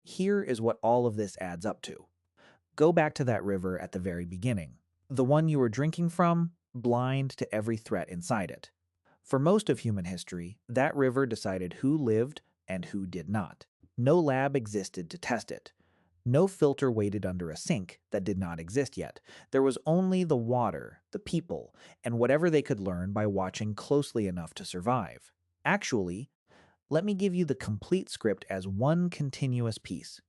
Here is what all of this adds up to. Go back to that river at the very beginning. The one you were drinking from, blind to every threat inside it. For most of human history, that river decided who lived and who did not. No lab existed to test it. No filter waited under a sink that did not exist yet. There was only the water, the people, and whatever they could learn by watching closely enough to survive. Actually, let me give you the complete script as one continuous piece,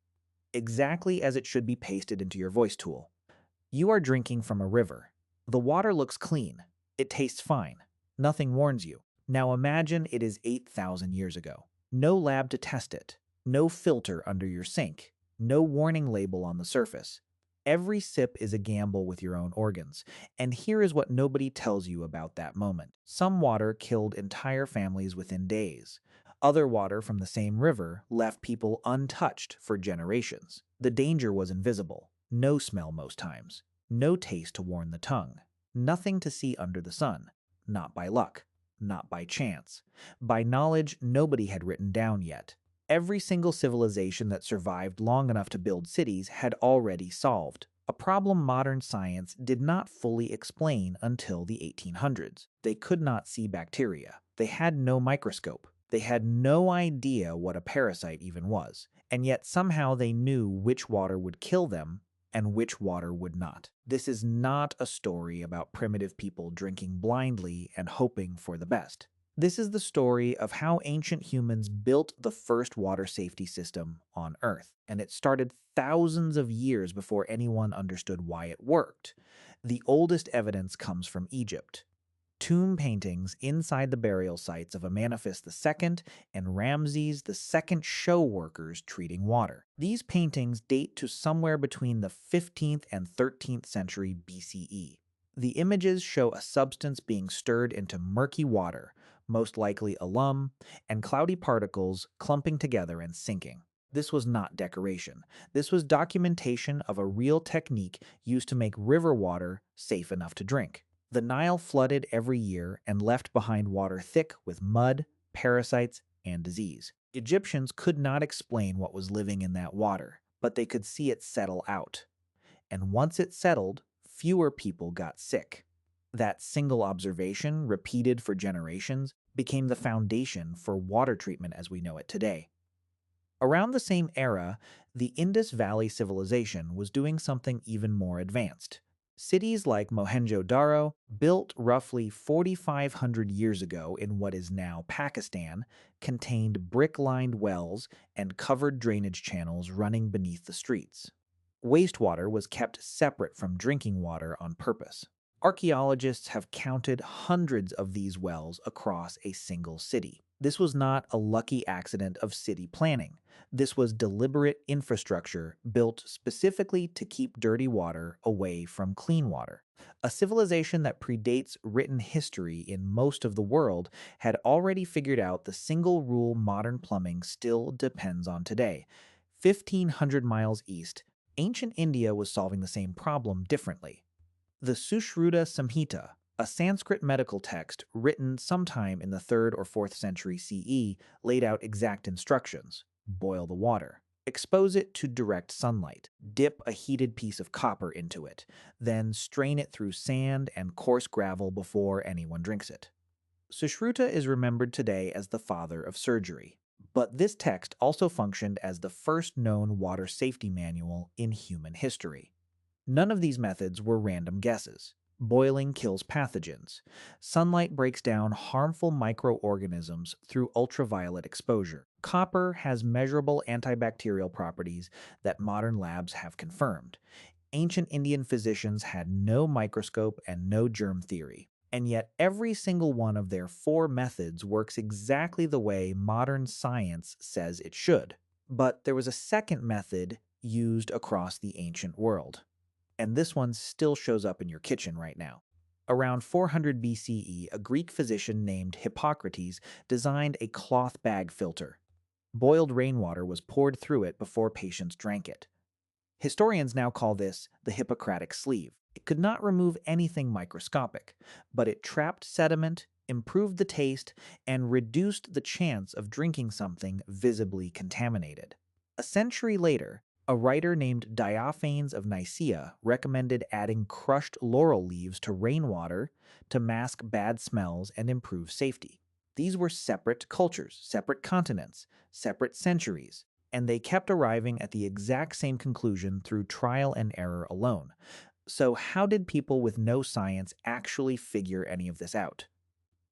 exactly as it should be pasted into your voice tool. You are drinking from a river. The water looks clean. It tastes fine. Nothing warns you. Now imagine it is 8,000 years ago. No lab to test it. No filter under your sink. No warning label on the surface. Every sip is a gamble with your own organs. And here is what nobody tells you about that moment. Some water killed entire families within days. Other water from the same river left people untouched for generations. The danger was invisible. No smell most times. No taste to warn the tongue. Nothing to see under the sun. Not by luck. Not by chance. By knowledge nobody had written down yet. Every single civilization that survived long enough to build cities had already solved. A problem modern science did not fully explain until the 1800s. They could not see bacteria. They had no microscope. They had no idea what a parasite even was, and yet somehow they knew which water would kill them and which water would not. This is not a story about primitive people drinking blindly and hoping for the best. This is the story of how ancient humans built the first water safety system on Earth, and it started thousands of years before anyone understood why it worked. The oldest evidence comes from Egypt. Tomb paintings inside the burial sites of Amenophis II and Ramses II show workers treating water. These paintings date to somewhere between the 15th and 13th century BCE. The images show a substance being stirred into murky water, most likely alum, and cloudy particles clumping together and sinking. This was not decoration. This was documentation of a real technique used to make river water safe enough to drink. The Nile flooded every year and left behind water thick with mud, parasites, and disease. Egyptians could not explain what was living in that water, but they could see it settle out. And once it settled, fewer people got sick. That single observation, repeated for generations, became the foundation for water treatment as we know it today. Around the same era, the Indus Valley Civilization was doing something even more advanced. Cities like Mohenjo-daro, built roughly 4,500 years ago in what is now Pakistan, contained brick-lined wells and covered drainage channels running beneath the streets. Wastewater was kept separate from drinking water on purpose. Archaeologists have counted hundreds of these wells across a single city. This was not a lucky accident of city planning. This was deliberate infrastructure built specifically to keep dirty water away from clean water. A civilization that predates written history in most of the world had already figured out the single rule modern plumbing still depends on today. 1,500 miles east, ancient India was solving the same problem differently. The Sushruta Samhita, a Sanskrit medical text written sometime in the 3rd or 4th century CE, laid out exact instructions. Boil the water. Expose it to direct sunlight. Dip a heated piece of copper into it. Then strain it through sand and coarse gravel before anyone drinks it. Sushruta is remembered today as the father of surgery. But this text also functioned as the first known water safety manual in human history. None of these methods were random guesses. Boiling kills pathogens. Sunlight breaks down harmful microorganisms through ultraviolet exposure. Copper has measurable antibacterial properties that modern labs have confirmed. Ancient Indian physicians had no microscope and no germ theory. And yet every single one of their 4 methods works exactly the way modern science says it should. But there was a second method used across the ancient world. And this one still shows up in your kitchen right now. Around 400 BCE, a Greek physician named Hippocrates designed a cloth bag filter. Boiled rainwater was poured through it before patients drank it. Historians now call this the Hippocratic sleeve. It could not remove anything microscopic, but it trapped sediment, improved the taste, and reduced the chance of drinking something visibly contaminated. A century later, a writer named Diophanes of Nicaea recommended adding crushed laurel leaves to rainwater to mask bad smells and improve safety. These were separate cultures, separate continents, separate centuries, and they kept arriving at the exact same conclusion through trial and error alone. So, how did people with no science actually figure any of this out?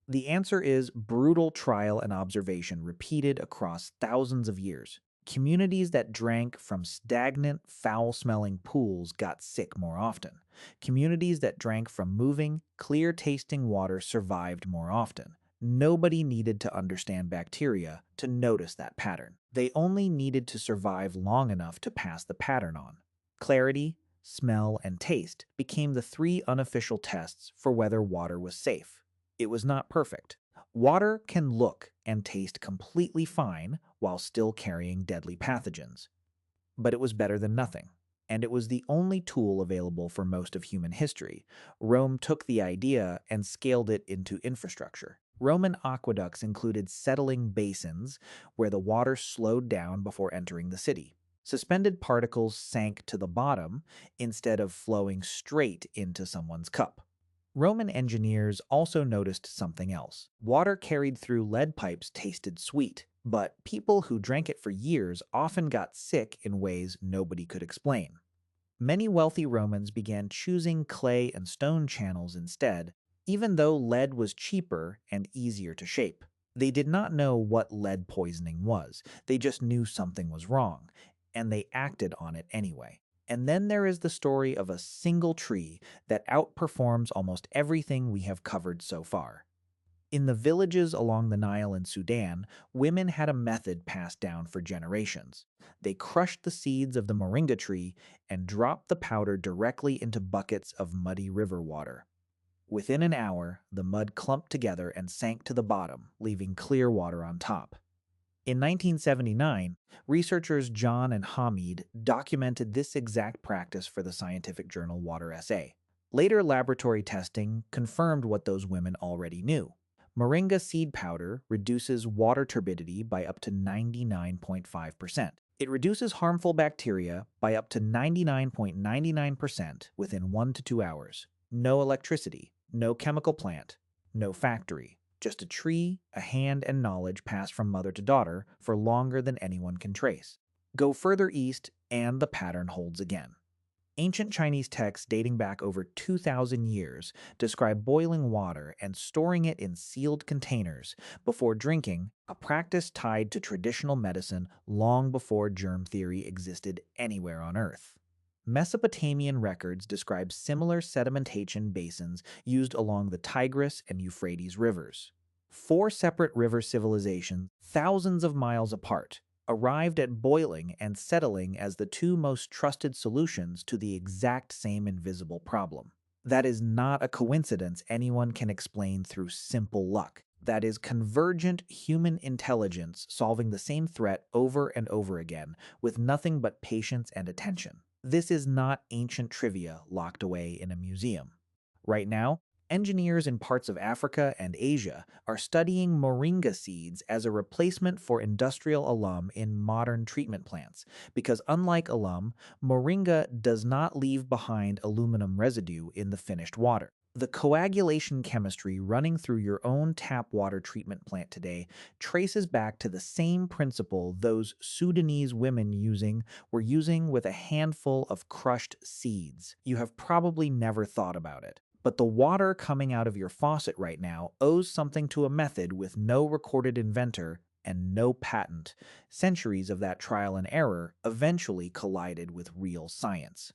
The answer is brutal trial and observation repeated across thousands of years. Communities that drank from stagnant, foul smelling pools got sick more often. Communities that drank from moving, clear tasting water survived more often. Nobody needed to understand bacteria to notice that pattern. They only needed to survive long enough to pass the pattern on. Clarity, smell, and taste became the three unofficial tests for whether water was safe. It was not perfect. Water can look and taste completely fine while still carrying deadly pathogens. But it was better than nothing, and it was the only tool available for most of human history. Rome took the idea and scaled it into infrastructure. Roman aqueducts included settling basins where the water slowed down before entering the city. Suspended particles sank to the bottom instead of flowing straight into someone's cup. Roman engineers also noticed something else. Water carried through lead pipes tasted sweet, but people who drank it for years often got sick in ways nobody could explain. Many wealthy Romans began choosing clay and stone channels instead, even though lead was cheaper and easier to shape. They did not know what lead poisoning was, they just knew something was wrong, and they acted on it anyway. And then there is the story of a single tree that outperforms almost everything we have covered so far. In the villages along the Nile in Sudan, women had a method passed down for generations. They crushed the seeds of the Moringa tree and dropped the powder directly into buckets of muddy river water. Within an hour, the mud clumped together and sank to the bottom, leaving clear water on top. In 1979, researchers John and Hamid documented this exact practice for the scientific journal Water SA. Later laboratory testing confirmed what those women already knew. Moringa seed powder reduces water turbidity by up to 99.5%. It reduces harmful bacteria by up to 99.99% within 1 to 2 hours. No electricity, no chemical plant, no factory. Just a tree, a hand, and knowledge passed from mother to daughter for longer than anyone can trace. Go further east, and the pattern holds again. Ancient Chinese texts dating back over 2,000 years describe boiling water and storing it in sealed containers before drinking, a practice tied to traditional medicine long before germ theory existed anywhere on Earth. Mesopotamian records describe similar sedimentation basins used along the Tigris and Euphrates rivers. 4 separate river civilizations, thousands of miles apart, arrived at boiling and settling as the two most trusted solutions to the exact same invisible problem. That is not a coincidence anyone can explain through simple luck. That is convergent human intelligence solving the same threat over and over again with nothing but patience and attention. This is not ancient trivia locked away in a museum. Right now, engineers in parts of Africa and Asia are studying moringa seeds as a replacement for industrial alum in modern treatment plants, because unlike alum, moringa does not leave behind aluminum residue in the finished water. The coagulation chemistry running through your own tap water treatment plant today traces back to the same principle those Sudanese women were using with a handful of crushed seeds. You have probably never thought about it. But the water coming out of your faucet right now owes something to a method with no recorded inventor and no patent. Centuries of that trial and error eventually collided with real science.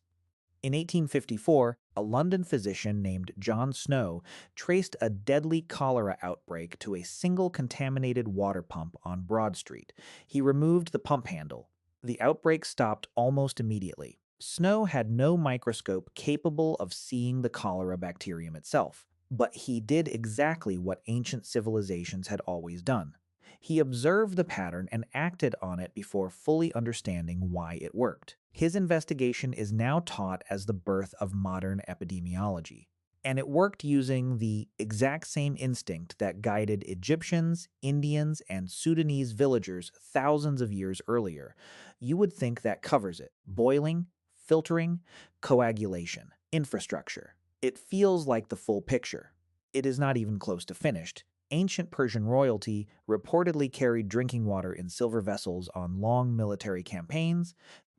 In 1854, a London physician named John Snow traced a deadly cholera outbreak to a single contaminated water pump on Broad Street. He removed the pump handle. The outbreak stopped almost immediately. Snow had no microscope capable of seeing the cholera bacterium itself, but he did exactly what ancient civilizations had always done. He observed the pattern and acted on it before fully understanding why it worked. His investigation is now taught as the birth of modern epidemiology. And it worked using the exact same instinct that guided Egyptians, Indians, and Sudanese villagers thousands of years earlier. You would think that covers it: boiling, filtering, coagulation, infrastructure. It feels like the full picture. It is not even close to finished. Ancient Persian royalty reportedly carried drinking water in silver vessels on long military campaigns,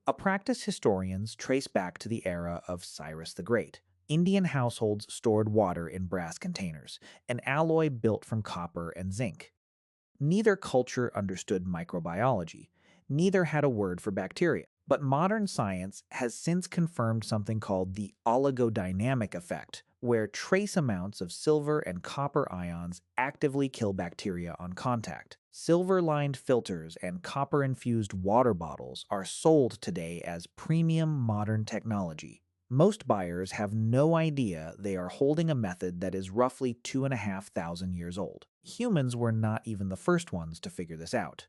a practice historians trace back to the era of Cyrus the Great. Indian households stored water in brass containers, an alloy built from copper and zinc. Neither culture understood microbiology. Neither had a word for bacteria. But modern science has since confirmed something called the oligodynamic effect, where trace amounts of silver and copper ions actively kill bacteria on contact. Silver-lined filters and copper-infused water bottles are sold today as premium modern technology. Most buyers have no idea they are holding a method that is roughly 2,500 years old. Humans were not even the first ones to figure this out.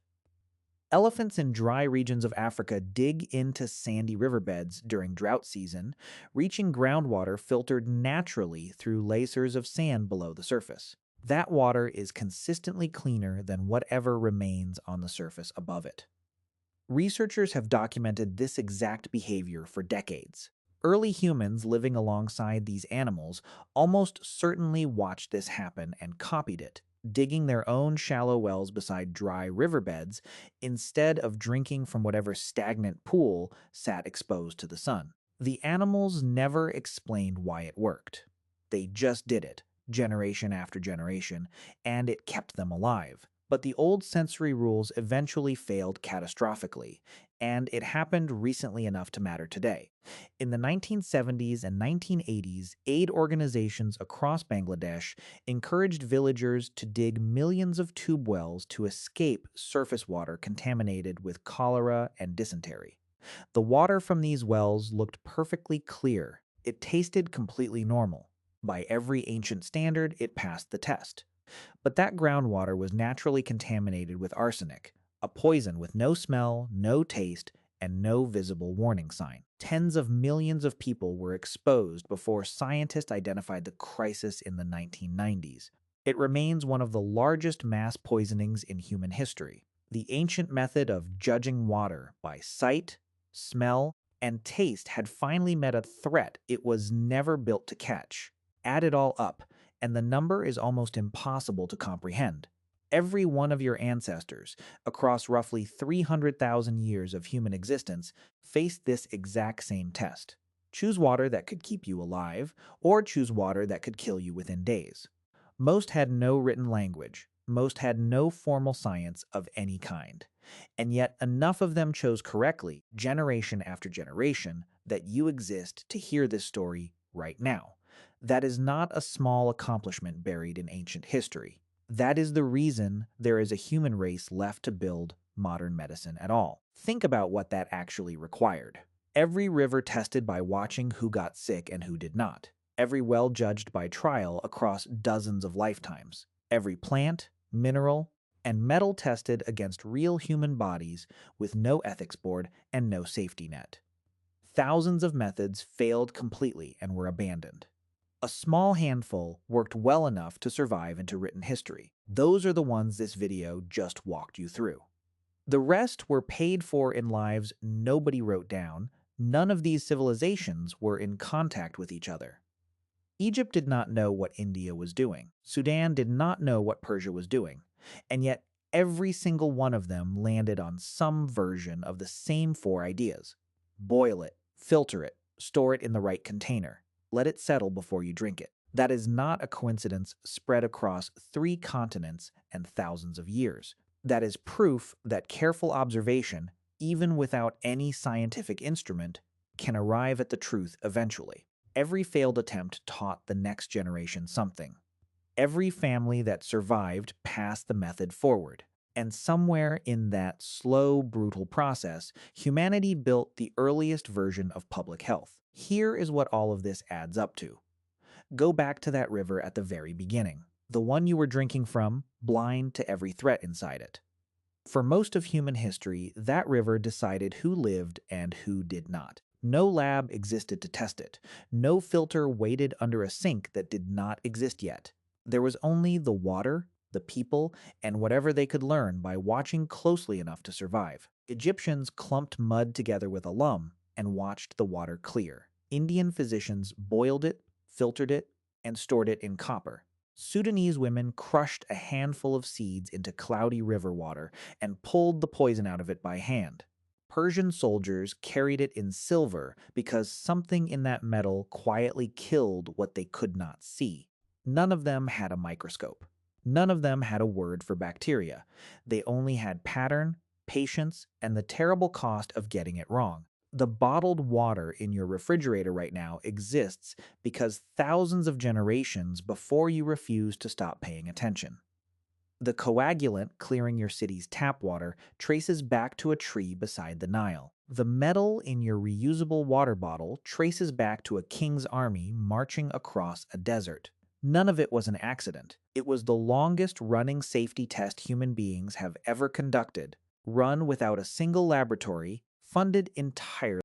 Elephants in dry regions of Africa dig into sandy riverbeds during drought season, reaching groundwater filtered naturally through lasers of sand below the surface. That water is consistently cleaner than whatever remains on the surface above it. Researchers have documented this exact behavior for decades. Early humans living alongside these animals almost certainly watched this happen and copied it, digging their own shallow wells beside dry riverbeds instead of drinking from whatever stagnant pool sat exposed to the sun. The animals never explained why it worked. They just did it, generation after generation, and it kept them alive. But the old sensory rules eventually failed catastrophically, and it happened recently enough to matter today. In the 1970s and 1980s, aid organizations across Bangladesh encouraged villagers to dig millions of tube wells to escape surface water contaminated with cholera and dysentery. The water from these wells looked perfectly clear. It tasted completely normal. By every ancient standard, it passed the test. But that groundwater was naturally contaminated with arsenic, a poison with no smell, no taste, and no visible warning sign. Tens of millions of people were exposed before scientists identified the crisis in the 1990s. It remains one of the largest mass poisonings in human history. The ancient method of judging water by sight, smell, and taste had finally met a threat it was never built to catch. Add it all up, and the number is almost impossible to comprehend. Every one of your ancestors, across roughly 300,000 years of human existence, faced this exact same test. Choose water that could keep you alive, or choose water that could kill you within days. Most had no written language. Most had no formal science of any kind. And yet enough of them chose correctly, generation after generation, that you exist to hear this story right now. That is not a small accomplishment buried in ancient history. That is the reason there is a human race left to build modern medicine at all. Think about what that actually required. Every river tested by watching who got sick and who did not. Every well judged by trial across dozens of lifetimes. Every plant, mineral, and metal tested against real human bodies with no ethics board and no safety net. Thousands of methods failed completely and were abandoned. A small handful worked well enough to survive into written history. Those are the ones this video just walked you through. The rest were paid for in lives nobody wrote down. None of these civilizations were in contact with each other. Egypt did not know what India was doing. Sudan did not know what Persia was doing. And yet, every single one of them landed on some version of the same four ideas. Boil it, filter it, store it in the right container. Let it settle before you drink it. That is not a coincidence spread across 3 continents and thousands of years. That is proof that careful observation, even without any scientific instrument, can arrive at the truth eventually. Every failed attempt taught the next generation something. Every family that survived passed the method forward. And somewhere in that slow, brutal process, humanity built the earliest version of public health. Here is what all of this adds up to. Go back to that river at the very beginning, the one you were drinking from, blind to every threat inside it. For most of human history, that river decided who lived and who did not. No lab existed to test it. No filter waited under a sink that did not exist yet. There was only the water, the people, and whatever they could learn by watching closely enough to survive. Egyptians clumped mud together with alum and watched the water clear. Indian physicians boiled it, filtered it, and stored it in copper. Sudanese women crushed a handful of seeds into cloudy river water and pulled the poison out of it by hand. Persian soldiers carried it in silver because something in that metal quietly killed what they could not see. None of them had a microscope. None of them had a word for bacteria. They only had pattern, patience, and the terrible cost of getting it wrong. The bottled water in your refrigerator right now exists because thousands of generations before you refused to stop paying attention. The coagulant clearing your city's tap water traces back to a tree beside the Nile. The metal in your reusable water bottle traces back to a king's army marching across a desert. None of it was an accident. It was the longest running safety test human beings have ever conducted, run without a single laboratory, funded entirely